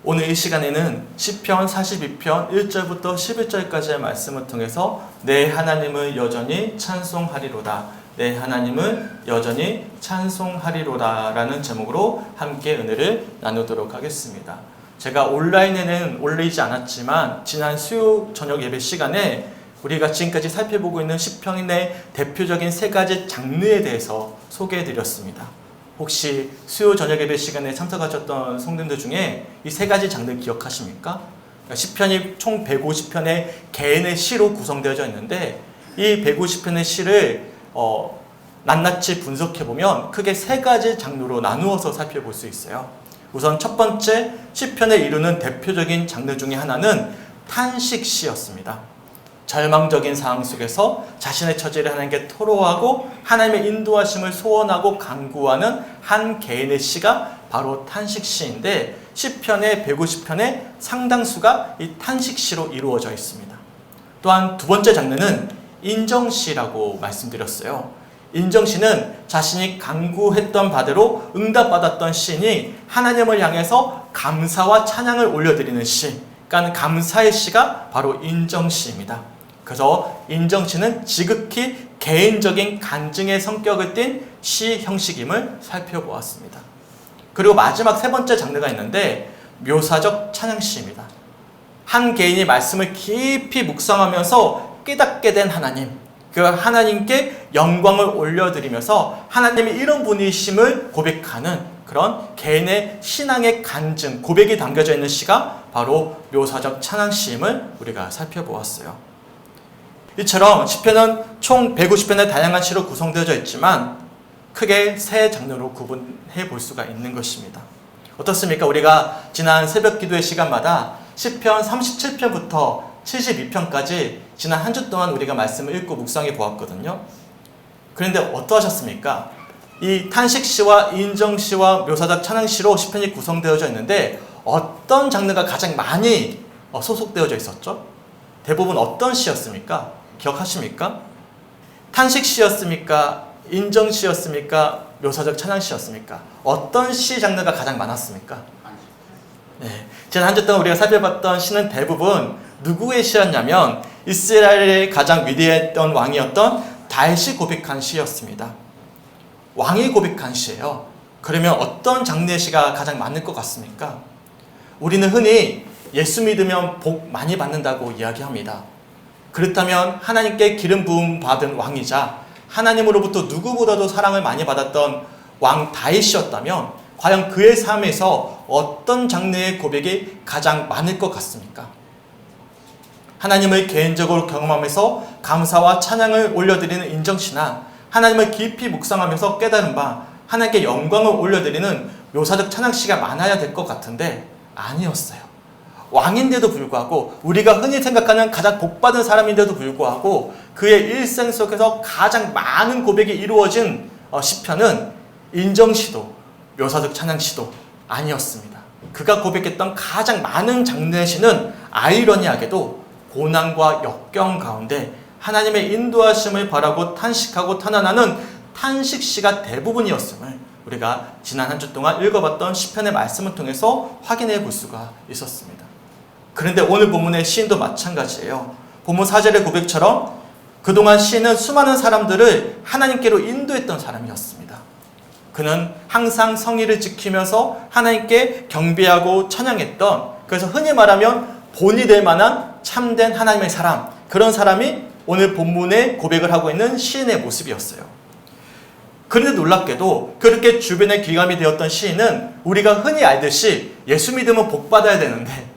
오늘 이 시간에는 시편 42편 1절부터 11절까지의 말씀을 통해서 내 하나님을 여전히 찬송하리로다, 내 하나님을 여전히 찬송하리로다 라는 제목으로 함께 은혜를 나누도록 하겠습니다. 제가 온라인에는 올리지 않았지만 지난 수요 저녁 예배 시간에 우리가 지금까지 살펴보고 있는 시편의 대표적인 세 가지 장르에 대해서 소개해 드렸습니다. 혹시 수요 저녁 예배 시간에 참석하셨던 성도님들 중에 이 세 가지 장르 기억하십니까? 시편이 총 150편의 개인의 시로 구성되어져 있는데 이 150편의 시를 낱낱이 분석해보면 크게 세 가지 장르로 나누어서 살펴볼 수 있어요. 우선 첫 번째 시편을 이루는 대표적인 장르 중에 하나는 탄식시였습니다. 절망적인 상황 속에서 자신의 처지를 하나님께 토로하고 하나님의 인도하심을 소원하고 간구하는 한 개인의 시가 바로 탄식시인데 시편의 150편의 상당수가 이 탄식시로 이루어져 있습니다. 또한 두 번째 장르는 인정시라고 말씀드렸어요. 인정시는 자신이 간구했던 바대로 응답받았던 시인이 하나님을 향해서 감사와 찬양을 올려드리는 시, 그러니까 감사의 시가 바로 인정시입니다. 그래서 인정시는 지극히 개인적인 간증의 성격을 띤 시 형식임을 살펴보았습니다. 그리고 마지막 세 번째 장르가 있는데 묘사적 찬양시입니다. 한 개인이 말씀을 깊이 묵상하면서 깨닫게 된 하나님, 그 하나님께 영광을 올려드리면서 하나님이 이런 분이심을 고백하는 그런 개인의 신앙의 간증, 고백이 담겨져 있는 시가 바로 묘사적 찬양시임을 우리가 살펴보았어요. 이처럼 시편은 총 150편의 다양한 시로 구성되어져 있지만 크게 세 장르로 구분해 볼 수가 있는 것입니다. 어떻습니까? 우리가 지난 새벽 기도의 시간마다 시편 37편부터 72편까지 지난 한 주 동안 우리가 말씀을 읽고 묵상해 보았거든요. 그런데 어떠하셨습니까? 이 탄식시와 인정시와 묘사적 찬양시로 시편이 구성되어져 있는데 어떤 장르가 가장 많이 소속되어져 있었죠? 대부분 어떤 시였습니까? 기억하십니까? 탄식시였습니까? 인정시였습니까? 묘사적 찬양시였습니까? 어떤 시 장르가 가장 많았습니까? 네, 지난 한 주 동안 우리가 살펴봤던 시는 대부분 누구의 시였냐면 이스라엘의 가장 위대했던 왕이었던 다윗이 고백한 시였습니다. 왕이 고백한 시예요. 그러면 어떤 장르의 시가 가장 많을 것 같습니까? 우리는 흔히 예수 믿으면 복 많이 받는다고 이야기합니다. 그렇다면 하나님께 기름 부음 받은 왕이자 하나님으로부터 누구보다도 사랑을 많이 받았던 왕 다윗이었다면 과연 그의 삶에서 어떤 장르의 고백이 가장 많을 것 같습니까? 하나님을 개인적으로 경험하면서 감사와 찬양을 올려드리는 인정시나 하나님을 깊이 묵상하면서 깨달은 바 하나님께 영광을 올려드리는 묘사적 찬양시가 많아야 될 것 같은데 아니었어요. 왕인데도 불구하고 우리가 흔히 생각하는 가장 복받은 사람인데도 불구하고 그의 일생 속에서 가장 많은 고백이 이루어진 시편은 인정시도 묘사적 찬양시도 아니었습니다. 그가 고백했던 가장 많은 장르의 시는 아이러니하게도 고난과 역경 가운데 하나님의 인도하심을 바라고 탄식하고 탄원하는 탄식시가 대부분이었음을 우리가 지난 한 주 동안 읽어봤던 시편의 말씀을 통해서 확인해 볼 수가 있었습니다. 그런데 오늘 본문의 시인도 마찬가지예요. 본문 4절의 고백처럼 그동안 시인은 수많은 사람들을 하나님께로 인도했던 사람이었습니다. 그는 항상 성의를 지키면서 하나님께 경배하고 찬양했던, 그래서 흔히 말하면 본이 될 만한 참된 하나님의 사람, 그런 사람이 오늘 본문에 고백을 하고 있는 시인의 모습이었어요. 그런데 놀랍게도 그렇게 주변에 귀감이 되었던 시인은 우리가 흔히 알듯이 예수 믿으면 복 받아야 되는데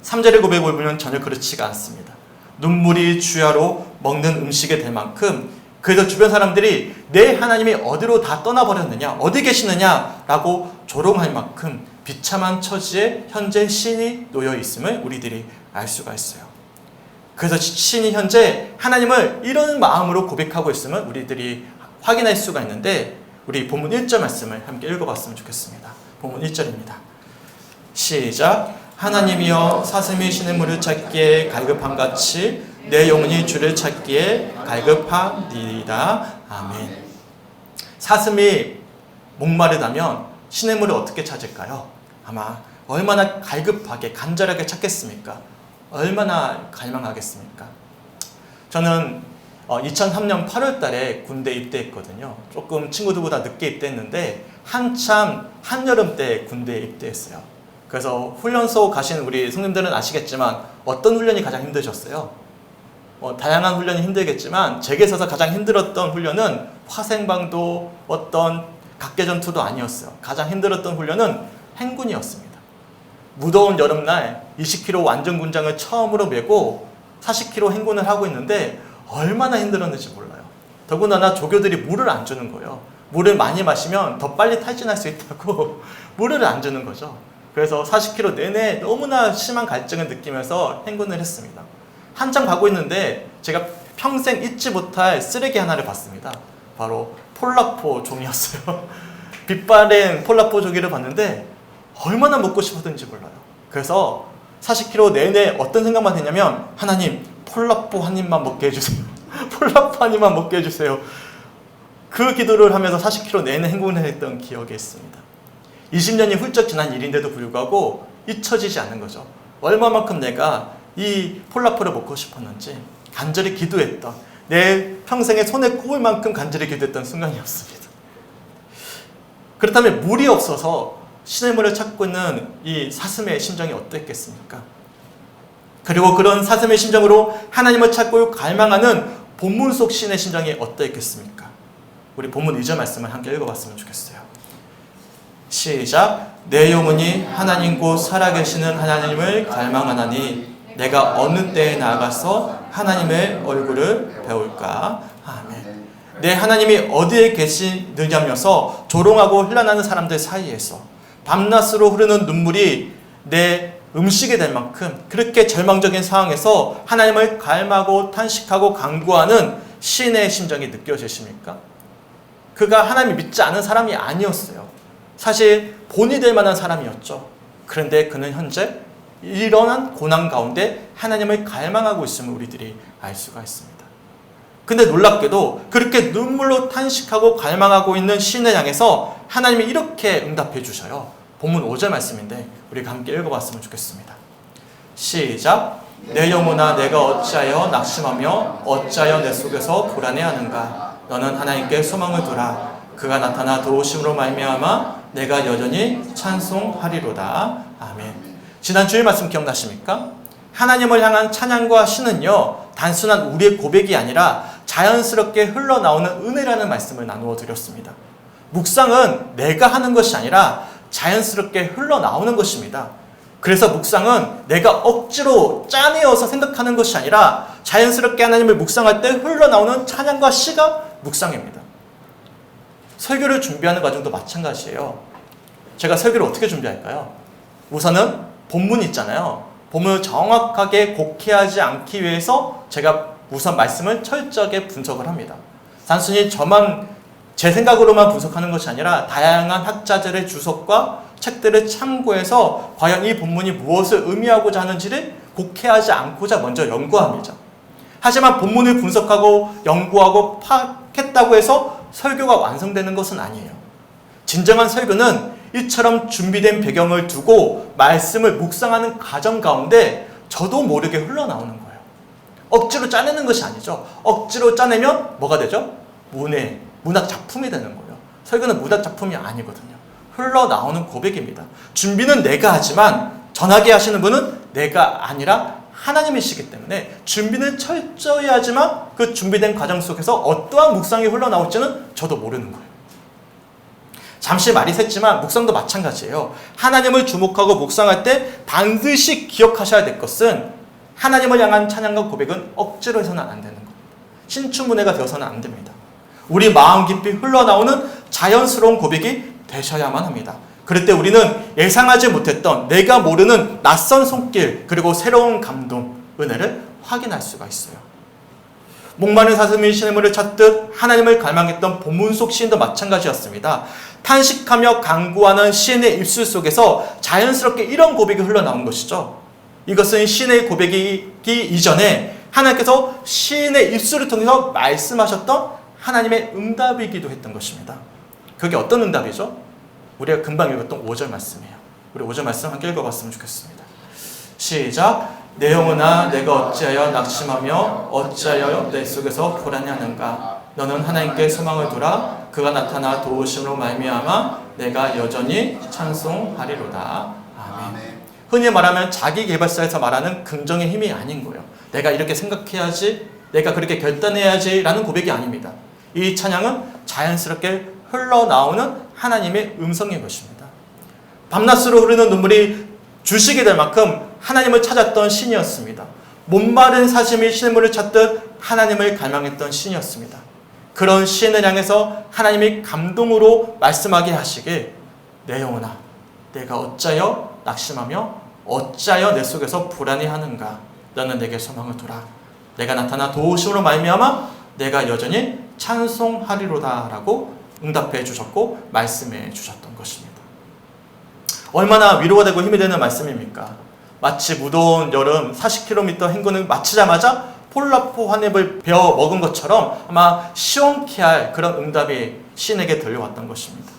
3절의 고백을 보면 전혀 그렇지가 않습니다. 눈물이 주야로 먹는 음식이 될 만큼 그래서 주변 사람들이 내 하나님이 어디로 다 떠나버렸느냐, 어디 계시느냐 라고 조롱할 만큼 비참한 처지에 현재 시인이 놓여 있음을 우리들이 알 수가 있어요. 그래서 시인이 현재 하나님을 이런 마음으로 고백하고 있음을 우리들이 확인할 수가 있는데 우리 본문 1절 말씀을 함께 읽어봤으면 좋겠습니다. 본문 1절입니다. 시작. 하나님이여 사슴이 시냇물을 찾기에 갈급함같이 내 영혼이 주를 찾기에 갈급하리이다. 아멘. 사슴이 목마르다면 시냇물을 어떻게 찾을까요? 아마 얼마나 갈급하게 간절하게 찾겠습니까? 얼마나 갈망하겠습니까? 저는 2003년 8월 달에 군대 입대했거든요. 조금 친구들보다 늦게 입대했는데 한참 한여름 때 군대에 입대했어요. 그래서 훈련소 가신 우리 성님들은 아시겠지만 어떤 훈련이 가장 힘드셨어요? 다양한 훈련이 힘들겠지만 제게 있어서 가장 힘들었던 훈련은 화생방도 어떤 각계전투도 아니었어요. 가장 힘들었던 훈련은 행군이었습니다. 무더운 여름날 20km 완전군장을 처음으로 메고 40km 행군을 하고 있는데 얼마나 힘들었는지 몰라요. 더군다나 조교들이 물을 안 주는 거예요. 물을 많이 마시면 더 빨리 탈진할 수 있다고 물을 안 주는 거죠. 그래서 40km 내내 너무나 심한 갈증을 느끼면서 행군을 했습니다. 한참 가고 있는데 제가 평생 잊지 못할 쓰레기 하나를 봤습니다. 바로 폴라포 종이었어요. 빛바랜 폴라포 종이를 봤는데 얼마나 먹고 싶었는지 몰라요. 그래서 40km 내내 어떤 생각만 했냐면 하나님 폴라포 한 입만 먹게 해주세요. 폴라포 한 입만 먹게 해주세요. 그 기도를 하면서 40km 내내 행군을 했던 기억이 있습니다. 20년이 훌쩍 지난 일인데도 불구하고 잊혀지지 않는 거죠. 얼마만큼 내가 이 폴라포를 먹고 싶었는지 간절히 기도했던, 내 평생에 손에 꼽을 만큼 간절히 기도했던 순간이었습니다. 그렇다면 물이 없어서 신의 물을 찾고 있는 이 사슴의 심정이 어땠겠습니까? 그리고 그런 사슴의 심정으로 하나님을 찾고 갈망하는 본문 속 신의 심정이 어땠겠습니까? 우리 본문 2절 말씀을 함께 읽어봤으면 좋겠어요. 시작. 내 영혼이 하나님 곧 살아계시는 하나님을 갈망하나니 내가 어느 때에 나아가서 하나님의 얼굴을 배울까? 아멘. 내 하나님이 어디에 계시느냐면서 조롱하고 흘러나는 사람들 사이에서 밤낮으로 흐르는 눈물이 내 음식이 될 만큼 그렇게 절망적인 상황에서 하나님을 갈망하고 탄식하고 간구하는 신의 심정이 느껴지십니까? 그가 하나님을 믿지 않은 사람이 아니었어요. 사실 본이 될 만한 사람이었죠. 그런데 그는 현재 일어난 고난 가운데 하나님을 갈망하고 있음을 우리들이 알 수가 있습니다. 근데 놀랍게도 그렇게 눈물로 탄식하고 갈망하고 있는 신을 향해서 하나님이 이렇게 응답해 주셔요. 본문 5절 말씀인데 우리가 함께 읽어봤으면 좋겠습니다. 시작. 내 영혼아 내가 어찌하여 낙심하며 어찌하여 내 속에서 불안해하는가. 너는 하나님께 소망을 두라. 그가 나타나 도우심으로 말미암아 내가 여전히 찬송하리로다. 아멘. 지난 주일 말씀 기억나십니까? 하나님을 향한 찬양과 신은요 단순한 우리의 고백이 아니라 자연스럽게 흘러나오는 은혜라는 말씀을 나누어 드렸습니다. 묵상은 내가 하는 것이 아니라 자연스럽게 흘러나오는 것입니다. 그래서 묵상은 내가 억지로 짜내어서 생각하는 것이 아니라 자연스럽게 하나님을 묵상할 때 흘러나오는 찬양과 시가 묵상입니다. 설교를 준비하는 과정도 마찬가지예요. 제가 설교를 어떻게 준비할까요? 우선은 본문이 있잖아요. 본문을 정확하게 곡해하지 않기 위해서 제가 우선 말씀을 철저하게 분석을 합니다. 단순히 저만 제 생각으로만 분석하는 것이 아니라 다양한 학자들의 주석과 책들을 참고해서 과연 이 본문이 무엇을 의미하고자 하는지를 곡해하지 않고자 먼저 연구합니다. 하지만 본문을 분석하고 연구하고 파악했다고 해서 설교가 완성되는 것은 아니에요. 진정한 설교는 이처럼 준비된 배경을 두고 말씀을 묵상하는 과정 가운데 저도 모르게 흘러나오는 거예요. 억지로 짜내는 것이 아니죠. 억지로 짜내면 뭐가 되죠? 문학 작품이 되는 거예요. 설교는 문학 작품이 아니거든요. 흘러나오는 고백입니다. 준비는 내가 하지만 전하게 하시는 분은 내가 아니라 하나님이시기 때문에 준비는 철저히 하지만 그 준비된 과정 속에서 어떠한 묵상이 흘러나올지는 저도 모르는 거예요. 잠시 말이 샜지만 묵상도 마찬가지예요. 하나님을 주목하고 묵상할 때 반드시 기억하셔야 될 것은 하나님을 향한 찬양과 고백은 억지로 해서는 안 되는 겁니다. 신춘문예가 되어서는 안 됩니다. 우리 마음 깊이 흘러나오는 자연스러운 고백이 되셔야만 합니다. 그럴 때 우리는 예상하지 못했던 내가 모르는 낯선 손길 그리고 새로운 감동, 은혜를 확인할 수가 있어요. 목마른 사슴이 신의 물을 찾듯 하나님을 갈망했던 본문 속 시인도 마찬가지였습니다. 탄식하며 간구하는 시인의 입술 속에서 자연스럽게 이런 고백이 흘러나온 것이죠. 이것은 시인의 고백이기 이전에 하나님께서 시인의 입술을 통해서 말씀하셨던 하나님의 응답이기도 했던 것입니다. 그게 어떤 응답이죠? 우리가 금방 읽었던 5절 말씀이에요. 우리 5절 말씀 함께 읽어봤으면 좋겠습니다. 시작. 내 영혼아 내가 어찌하여 낙심하며 어찌하여 내 속에서 불안해하는가. 너는 하나님께 소망을 두라. 그가 나타나 도우심으로 말미암아 내가 여전히 찬송하리로다. 아멘. 흔히 말하면 자기계발서에서 말하는 긍정의 힘이 아닌 거예요. 내가 이렇게 생각해야지, 내가 그렇게 결단해야지 라는 고백이 아닙니다. 이 찬양은 자연스럽게 흘러나오는 하나님의 음성인 것입니다. 밤낮으로 흐르는 눈물이 주시게 될 만큼 하나님을 찾았던 신이었습니다. 목마른 사슴이 시냇물을 찾듯 하나님을 갈망했던 신이었습니다. 그런 신을 향해서 하나님이 감동으로 말씀하게 하시길, 내 영혼아 내가 어찌하여 낙심하며 어찌하여 내 속에서 불안해하는가. 너는 내게 소망을 두라. 내가 나타나 도우심으로 말미암아 내가 여전히 찬송하리로다 라고 응답해 주셨고 말씀해 주셨던 것입니다. 얼마나 위로가 되고 힘이 되는 말씀입니까? 마치 무더운 여름 40km 행군을 마치자마자 폴라포 한 입을 베어 먹은 것처럼 아마 시원케 할 그런 응답이 신에게 들려왔던 것입니다.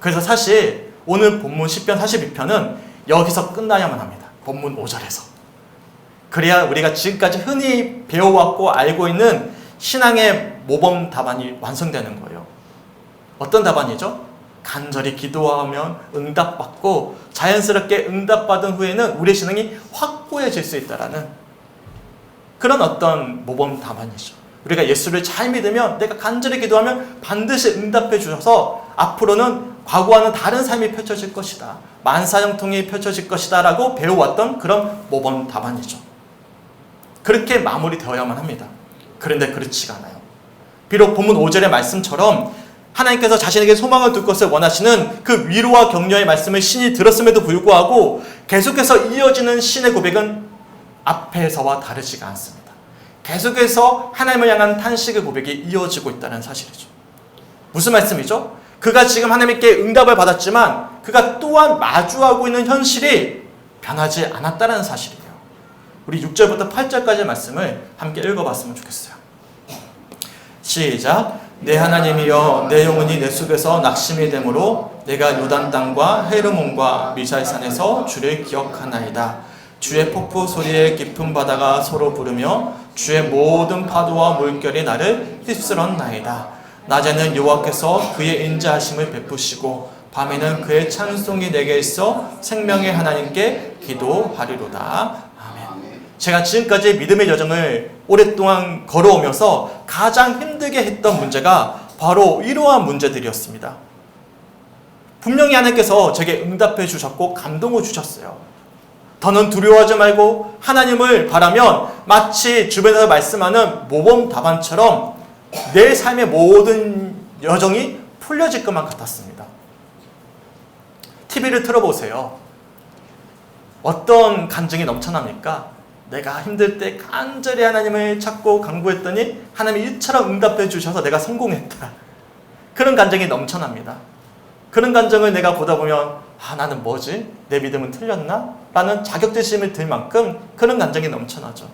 그래서 사실 오늘 본문 10편 42편은 여기서 끝나야만 합니다. 본문 5절에서. 그래야 우리가 지금까지 흔히 배워왔고 알고 있는 신앙의 모범 답안이 완성되는 거예요. 어떤 답안이죠? 간절히 기도하면 응답받고 자연스럽게 응답받은 후에는 우리의 신앙이 확고해질 수 있다라는 그런 어떤 모범 답안이죠. 우리가 예수를 잘 믿으면 내가 간절히 기도하면 반드시 응답해 주셔서 앞으로는 과거와는 다른 삶이 펼쳐질 것이다. 만사형통이 펼쳐질 것이다 라고 배워왔던 그런 모범 답안이죠. 그렇게 마무리되어야만 합니다. 그런데 그렇지가 않아요. 비록 본문 5절의 말씀처럼 하나님께서 자신에게 소망을 둘 것을 원하시는 그 위로와 격려의 말씀을 신이 들었음에도 불구하고 계속해서 이어지는 신의 고백은 앞에서와 다르지가 않습니다. 계속해서 하나님을 향한 탄식의 고백이 이어지고 있다는 사실이죠. 무슨 말씀이죠? 그가 지금 하나님께 응답을 받았지만 그가 또한 마주하고 있는 현실이 변하지 않았다는 사실이에요. 우리 6절부터 8절까지의 말씀을 함께 읽어봤으면 좋겠어요. 시작. 내 하나님이여 내 영혼이 내 속에서 낙심이 되므로 내가 요단 땅과 헤르몬과 미잘산에서 주를 기억하나이다. 주의 폭포 소리에 깊은 바다가 서로 부르며 주의 모든 파도와 물결이 나를 휩쓸었나이다. 낮에는 여호와께서 그의 인자하심을 베푸시고 밤에는 그의 찬송이 내게 있어 생명의 하나님께 기도하리로다. 제가 지금까지 믿음의 여정을 오랫동안 걸어오면서 가장 힘들게 했던 문제가 바로 이러한 문제들이었습니다. 분명히 하나님께서 제게 응답해 주셨고 감동을 주셨어요. 더는 두려워하지 말고 하나님을 바라면 마치 주변에서 말씀하는 모범 답안처럼 내 삶의 모든 여정이 풀려질 것만 같았습니다. TV를 틀어보세요. 어떤 간증이 넘쳐납니까? 내가 힘들 때 간절히 하나님을 찾고 간구했더니 하나님이 일처럼 응답해 주셔서 내가 성공했다. 그런 간증이 넘쳐납니다. 그런 간증을 내가 보다 보면 나는 뭐지? 내 믿음은 틀렸나? 라는 자격지심이 들 만큼 그런 간증이 넘쳐나죠.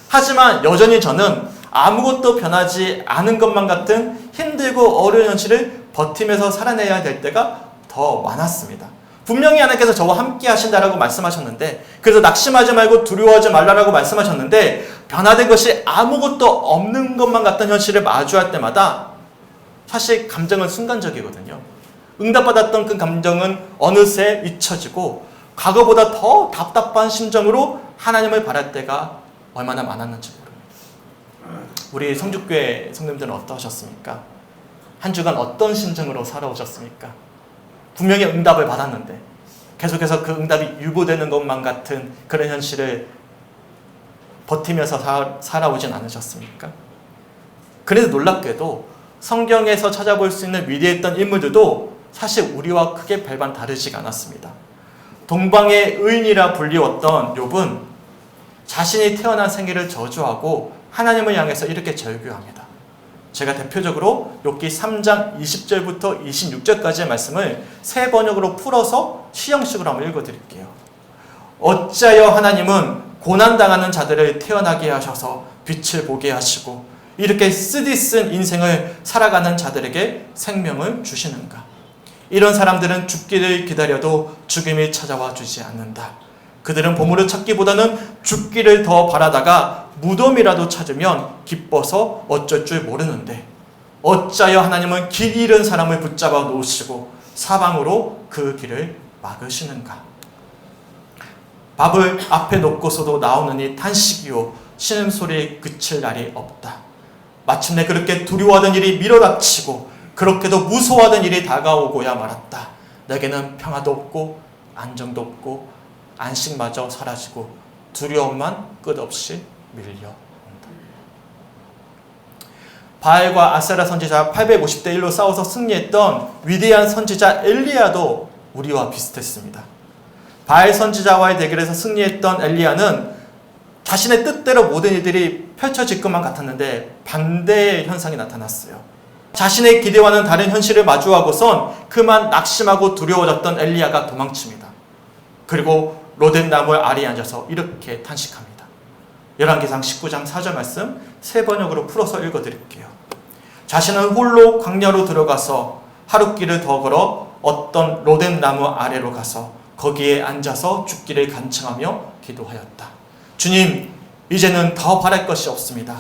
하지만 여전히 저는 아무것도 변하지 않은 것만 같은 힘들고 어려운 현실을 버티면서 살아내야 될 때가 더 많았습니다. 분명히 하나님께서 저와 함께 하신다라고 말씀하셨는데, 그래서 낙심하지 말고 두려워하지 말라라고 말씀하셨는데, 변화된 것이 아무것도 없는 것만 같은 현실을 마주할 때마다 사실 감정은 순간적이거든요. 응답받았던 그 감정은 어느새 잊혀지고 과거보다 더 답답한 심정으로 하나님을 바랄 때가 얼마나 많았는지 모릅니다. 우리 성주교회 성도님들은 어떠셨습니까? 한 주간 어떤 심정으로 살아오셨습니까? 분명히 응답을 받았는데 계속해서 그 응답이 유보되는 것만 같은 그런 현실을 버티면서 살아오진 않으셨습니까? 그래서 놀랍게도 성경에서 찾아볼 수 있는 위대했던 인물들도 사실 우리와 크게 별반 다르지가 않았습니다. 동방의 의인이라 불리웠던 욥은 자신이 태어난 생애를 저주하고 하나님을 향해서 이렇게 절규합니다. 제가 대표적으로 욥기 3장 20절부터 26절까지의 말씀을 세 번역으로 풀어서 시형식으로 한번 읽어드릴게요. 어찌하여 하나님은 고난당하는 자들을 태어나게 하셔서 빛을 보게 하시고 이렇게 쓰디쓴 인생을 살아가는 자들에게 생명을 주시는가? 이런 사람들은 죽기를 기다려도 죽음이 찾아와 주지 않는다. 그들은 보물을 찾기보다는 죽기를 더 바라다가 무덤이라도 찾으면 기뻐서 어쩔 줄 모르는데 어찌하여 하나님은 길 잃은 사람을 붙잡아 놓으시고 사방으로 그 길을 막으시는가. 밥을 앞에 놓고서도 나오느니 탄식이요 신음소리 그칠 날이 없다. 마침내 그렇게 두려워하던 일이 밀어닥치고 그렇게도 무서워하던 일이 다가오고야 말았다. 내게는 평화도 없고 안정도 없고 안식마저 사라지고 두려움만 끝없이 밀려온다. 바알과 아세라 선지자 850대 1로 싸워서 승리했던 위대한 선지자 엘리야도 우리와 비슷했습니다. 바알 선지자와의 대결에서 승리했던 엘리야는 자신의 뜻대로 모든 일들이 펼쳐질 것만 같았는데 반대의 현상이 나타났어요. 자신의 기대와는 다른 현실을 마주하고선 그만 낙심하고 두려워졌던 엘리야가 도망칩니다. 그리고 로뎀나무 아래에 앉아서 이렇게 탄식합니다. 열왕기상 19장 4절 말씀 세 번역으로 풀어서 읽어드릴게요. 자신은 홀로 광야로 들어가서 하룻길을 더 걸어 어떤 로뎀나무 아래로 가서 거기에 앉아서 죽기를 간청하며 기도하였다. 주님, 이제는 더 바랄 것이 없습니다.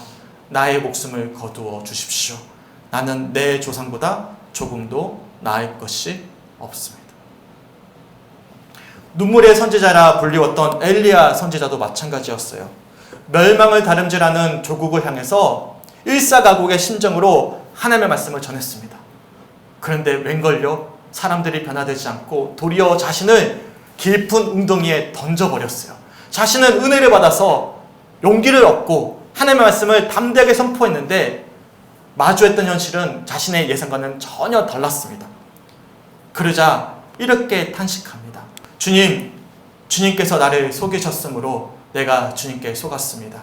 나의 목숨을 거두어 주십시오. 나는 내 조상보다 조금도 나을 것이 없습니다. 눈물의 선지자라 불리웠던 엘리야 선지자도 마찬가지였어요. 멸망을 다름질하는 조국을 향해서 일사가국의 심정으로 하나님의 말씀을 전했습니다. 그런데 웬걸요? 사람들이 변화되지 않고 도리어 자신을 깊은 웅덩이에 던져버렸어요. 자신은 은혜를 받아서 용기를 얻고 하나님의 말씀을 담대하게 선포했는데 마주했던 현실은 자신의 예상과는 전혀 달랐습니다. 그러자 이렇게 탄식합니다. 주님, 주님께서 나를 속이셨으므로 내가 주님께 속았습니다.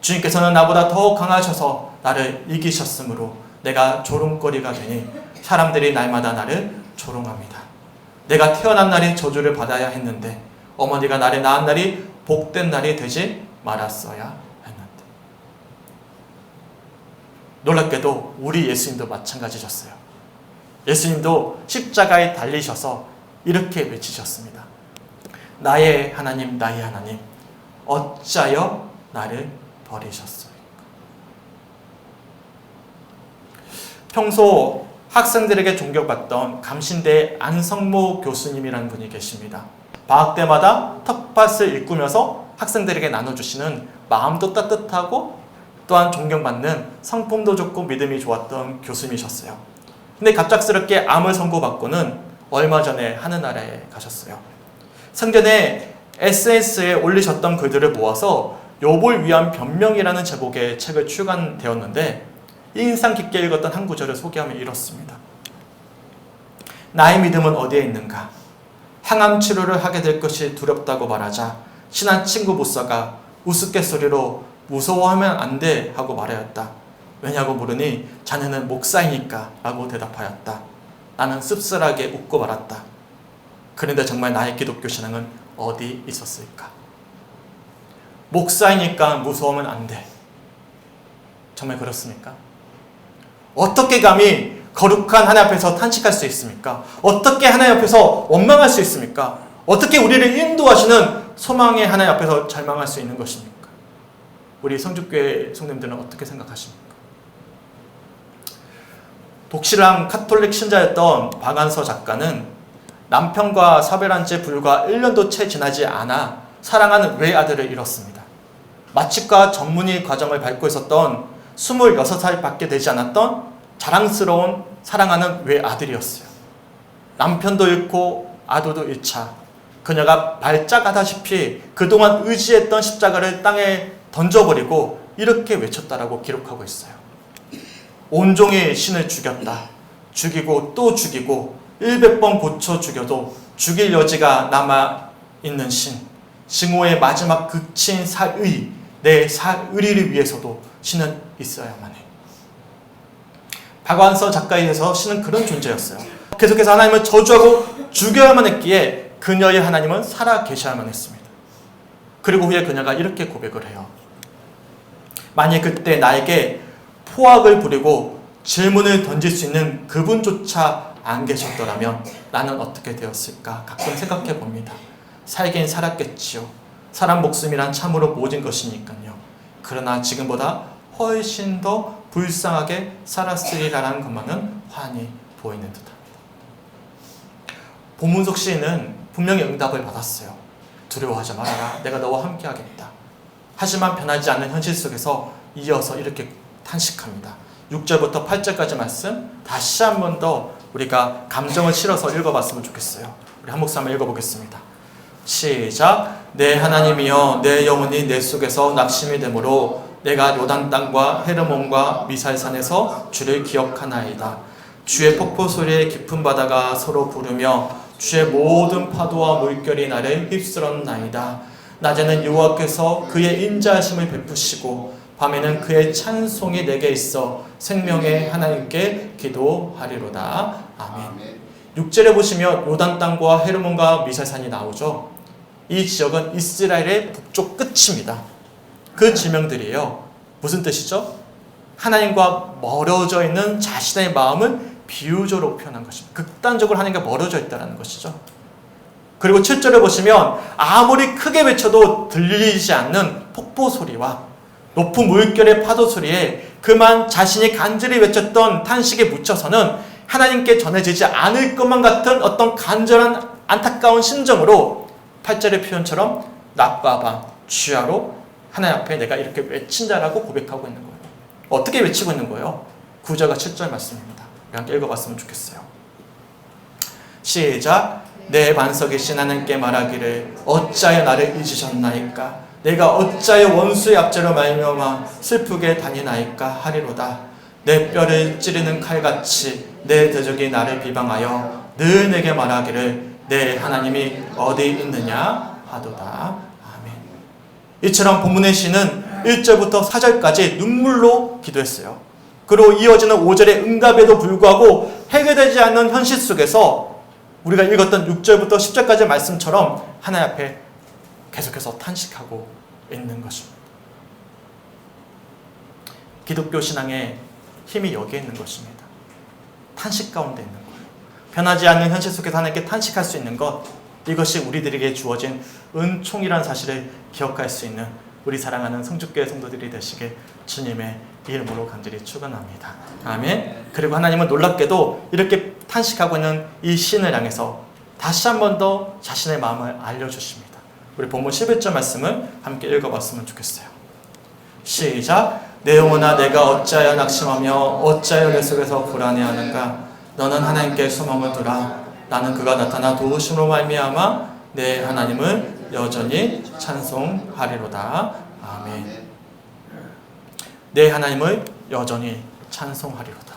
주님께서는 나보다 더 강하셔서 나를 이기셨으므로 내가 조롱거리가 되니 사람들이 날마다 나를 조롱합니다. 내가 태어난 날이 저주를 받아야 했는데 어머니가 나를 낳은 날이 복된 날이 되지 말았어야 했는데. 놀랍게도 우리 예수님도 마찬가지셨어요. 예수님도 십자가에 달리셔서 이렇게 외치셨습니다. 나의 하나님, 나의 하나님, 어찌하여 나를 버리셨소이까. 평소 학생들에게 존경받던 감신대 안성모 교수님이라는 분이 계십니다. 방학 때마다 텃밭을 일구면서 학생들에게 나눠주시는 마음도 따뜻하고 또한 존경받는 성품도 좋고 믿음이 좋았던 교수님이셨어요. 근데 갑작스럽게 암을 선고받고는 얼마 전에 하늘나라에 가셨어요. 생전에 SNS에 올리셨던 글들을 모아서 욥을 위한 변명이라는 제목의 책을 출간되었는데 인상 깊게 읽었던 한 구절을 소개하면 이렇습니다. 나의 믿음은 어디에 있는가? 항암 치료를 하게 될 것이 두렵다고 말하자 친한 친구 목사가 우스갯소리로 무서워하면 안 돼 하고 말하였다. 왜냐고 물으니 자네는 목사이니까 라고 대답하였다. 나는 씁쓸하게 웃고 말았다. 그런데 정말 나의 기독교 신앙은 어디 있었을까? 목사이니까 무서우면 안 돼. 정말 그렇습니까? 어떻게 감히 거룩한 하나님 앞에서 탄식할 수 있습니까? 어떻게 하나님 앞에서 원망할 수 있습니까? 어떻게 우리를 인도하시는 소망의 하나님 앞에서 절망할 수 있는 것입니까? 우리 성주교회 성도님들은 어떻게 생각하십니까? 독실한 카톨릭 신자였던 박안서 작가는 남편과 사별한 지 불과 1년도 채 지나지 않아 사랑하는 외아들을 잃었습니다. 마취과 전문의 과정을 밟고 있었던 26살 밖에 되지 않았던 자랑스러운 사랑하는 외아들이었어요. 남편도 잃고 아도도 잃자 그녀가 발작하다시피 그동안 의지했던 십자가를 땅에 던져버리고 이렇게 외쳤다라고 기록하고 있어요. 온종일 신을 죽였다. 죽이고 또 죽이고 100번 고쳐 죽여도 죽일 여지가 남아있는 신. 증오의 마지막 극치인 사의, 내 사의를 위해서도 신은 있어야만 해. 박완서 작가에 의해서 신은 그런 존재였어요. 계속해서 하나님을 저주하고 죽여야만 했기에 그녀의 하나님은 살아 계셔야만 했습니다. 그리고 후에 그녀가 이렇게 고백을 해요. 만약 그때 나에게 포악을 부리고 질문을 던질 수 있는 그분조차 안 계셨더라면 나는 어떻게 되었을까 가끔 생각해 봅니다. 살긴 살았겠지요. 사람 목숨이란 참으로 모진 것이니까요. 그러나 지금보다 훨씬 더 불쌍하게 살았으리라는 것만은 환히 보이는 듯합니다. 본문속 시인은 분명히 응답을 받았어요. 두려워하지 말아라. 내가 너와 함께 하겠다. 하지만 변하지 않는 현실 속에서 이어서 이렇게 탄식합니다. 6절부터 8절까지 말씀 다시 한 번 더 우리가 감정을 실어서 읽어봤으면 좋겠어요. 우리 한 목소 한번 읽어보겠습니다. 시작. 내 하나님이여 내 영혼이 내 속에서 낙심이 되므로 내가 요단 땅과 헤르몬과 미살산에서 주를 기억하나이다. 주의 폭포 소리에 깊은 바다가 서로 부르며 주의 모든 파도와 물결이 나를 휩쓸었나이다. 낮에는 여호와께서 그의 인자하심을 베푸시고 밤에는 그의 찬송이 내게 있어 생명의 하나님께 기도하리로다. 아멘. 6절에 보시면 요단 땅과 헤르몬과 미살산이 나오죠. 이 지역은 이스라엘의 북쪽 끝입니다. 그 지명들이에요. 무슨 뜻이죠? 하나님과 멀어져 있는 자신의 마음을 비유적으로 표현한 것입니다. 극단적으로 하나님과 멀어져 있다는 것이죠. 그리고 7절에 보시면 아무리 크게 외쳐도 들리지 않는 폭포 소리와 높은 물결의 파도 소리에 그만 자신이 간절히 외쳤던 탄식에 묻혀서는 하나님께 전해지지 않을 것만 같은 어떤 간절한 안타까운 심정으로 8절의 표현처럼 낮과 밤 주야로 하나님 앞에 내가 이렇게 외친다라고 고백하고 있는 거예요. 어떻게 외치고 있는 거예요? 9절과 7절 말씀입니다. 함께 읽어봤으면 좋겠어요. 시작. 내 반석이신 하나님께 말하기를 어찌하여 나를 잊으셨나이까? 내가 어찌하여 원수의 압제로 말미암아 슬프게 다니나이까 하리로다. 내 뼈를 찌르는 칼같이 내 대적이 나를 비방하여 늘 내게 말하기를 내 하나님이 어디 있느냐 하도다. 아멘. 이처럼 본문의 시는 1절부터 4절까지 눈물로 기도했어요. 그리고 이어지는 5절의 응답에도 불구하고 해결되지 않는 현실 속에서 우리가 읽었던 6절부터 10절까지의 말씀처럼 하나님 앞에 계속해서 탄식하고 있는 것입니다. 기독교 신앙의 힘이 여기에 있는 것입니다. 탄식 가운데 있는 거예요. 변하지 않는 현실 속에서 하나님께 탄식할 수 있는 것, 이것이 우리들에게 주어진 은총이라는 사실을 기억할 수 있는 우리 사랑하는 성주교회 성도들이 되시길 주님의 이름으로 간절히 축원합니다. 아멘. 그리고 하나님은 놀랍게도 이렇게 탄식하고 있는 이 시인을 향해서 다시 한 번 더 자신의 마음을 알려주십니다. 우리 본문 11절 말씀을 함께 읽어봤으면 좋겠어요. 시작. 내 영혼아 내가 어찌하여 낙심하며 어찌하여 내 속에서 불안해하는가? 너는 하나님께 소망을 두라. 나는 그가 나타나 도우심으로 말미암아 내 하나님을 여전히 찬송하리로다. 아멘. 내 하나님을 여전히 찬송하리로다.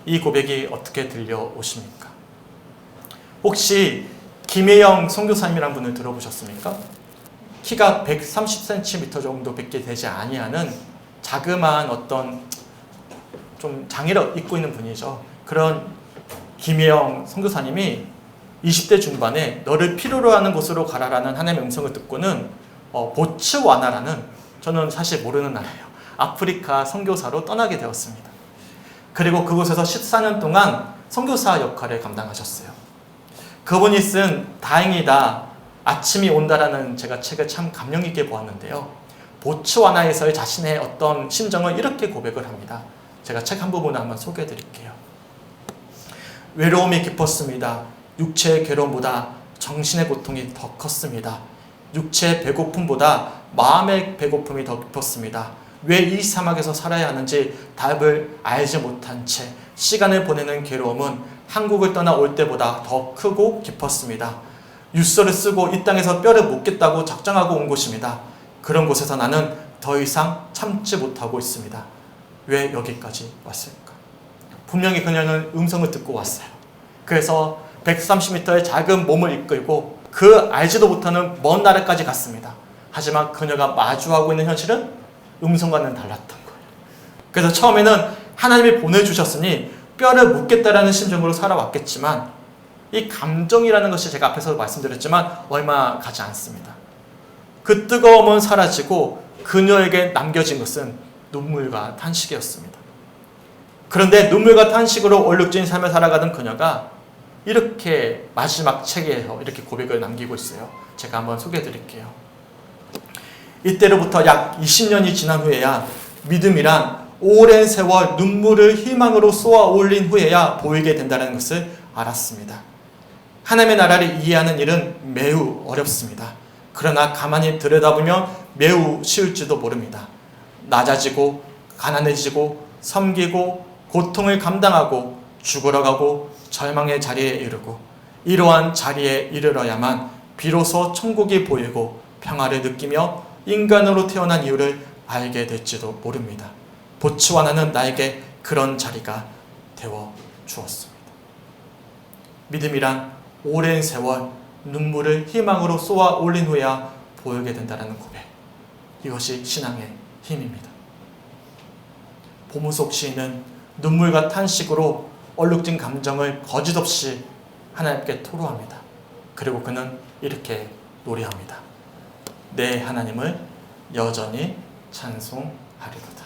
이 고백이 어떻게 들려오십니까? 혹시 김혜영 선교사님이라는 분을 들어보셨습니까? 키가 130cm 정도밖에 되지 아니하는 자그마한 어떤 좀 장애를 입고 있는 분이죠. 그런 김혜영 선교사님이 20대 중반에 너를 필요로 하는 곳으로 가라라는 하나님의 음성을 듣고는 보츠와나라는, 저는 사실 모르는 나라예요, 아프리카 선교사로 떠나게 되었습니다. 그리고 그곳에서 14년 동안 선교사 역할을 감당하셨어요. 그분이 쓴 다행이다 아침이 온다라는 제가 책을 참 감명 깊게 보았는데요. 보츠와나에서의 자신의 어떤 심정을 이렇게 고백을 합니다. 제가 책 한 부분을 한번 소개해 드릴게요. 외로움이 깊었습니다. 육체의 괴로움보다 정신의 고통이 더 컸습니다. 육체의 배고픔보다 마음의 배고픔이 더 깊었습니다. 왜 이 사막에서 살아야 하는지 답을 알지 못한 채 시간을 보내는 괴로움은 한국을 떠나 올 때보다 더 크고 깊었습니다. 유서를 쓰고 이 땅에서 뼈를 묻겠다고 작정하고 온 곳입니다. 그런 곳에서 나는 더 이상 참지 못하고 있습니다. 왜 여기까지 왔을까? 분명히 그녀는 음성을 듣고 왔어요. 그래서 130m의 작은 몸을 이끌고 그 알지도 못하는 먼 나라까지 갔습니다. 하지만 그녀가 마주하고 있는 현실은 음성과는 달랐던 거예요. 그래서 처음에는 하나님이 보내주셨으니 뼈를 묻겠다라는 심정으로 살아왔겠지만 이 감정이라는 것이 제가 앞에서 말씀드렸지만 얼마 가지 않습니다. 그 뜨거움은 사라지고 그녀에게 남겨진 것은 눈물과 탄식이었습니다. 그런데 눈물과 탄식으로 얼룩진 삶을 살아가던 그녀가 이렇게 마지막 책에서 이렇게 고백을 남기고 있어요. 제가 한번 소개해 드릴게요. 이때로부터 약 20년이 지난 후에야 믿음이란 오랜 세월 눈물을 희망으로 쏘아 올린 후에야 보이게 된다는 것을 알았습니다. 하나님의 나라를 이해하는 일은 매우 어렵습니다. 그러나 가만히 들여다보면 매우 쉬울지도 모릅니다. 낮아지고 가난해지고 섬기고 고통을 감당하고 죽어가고 절망의 자리에 이르고 이러한 자리에 이르러야만 비로소 천국이 보이고 평화를 느끼며 인간으로 태어난 이유를 알게 될지도 모릅니다. 보츠와나는 나에게 그런 자리가 되어 주었습니다. 믿음이란 오랜 세월 눈물을 희망으로 쏘아 올린 후에야 보이게 된다는 고백. 이것이 신앙의 힘입니다. 보무속 시인은 눈물과 탄식으로 얼룩진 감정을 거짓없이 하나님께 토로합니다. 그리고 그는 이렇게 노래합니다. 내 하나님을 여전히 찬송하리로다.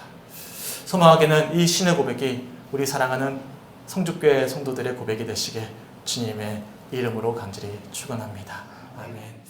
소망하게는 이 신의 고백이 우리 사랑하는 성주교회 성도들의 고백이 되시길 주님의 이름으로 간절히 축원합니다. 아멘.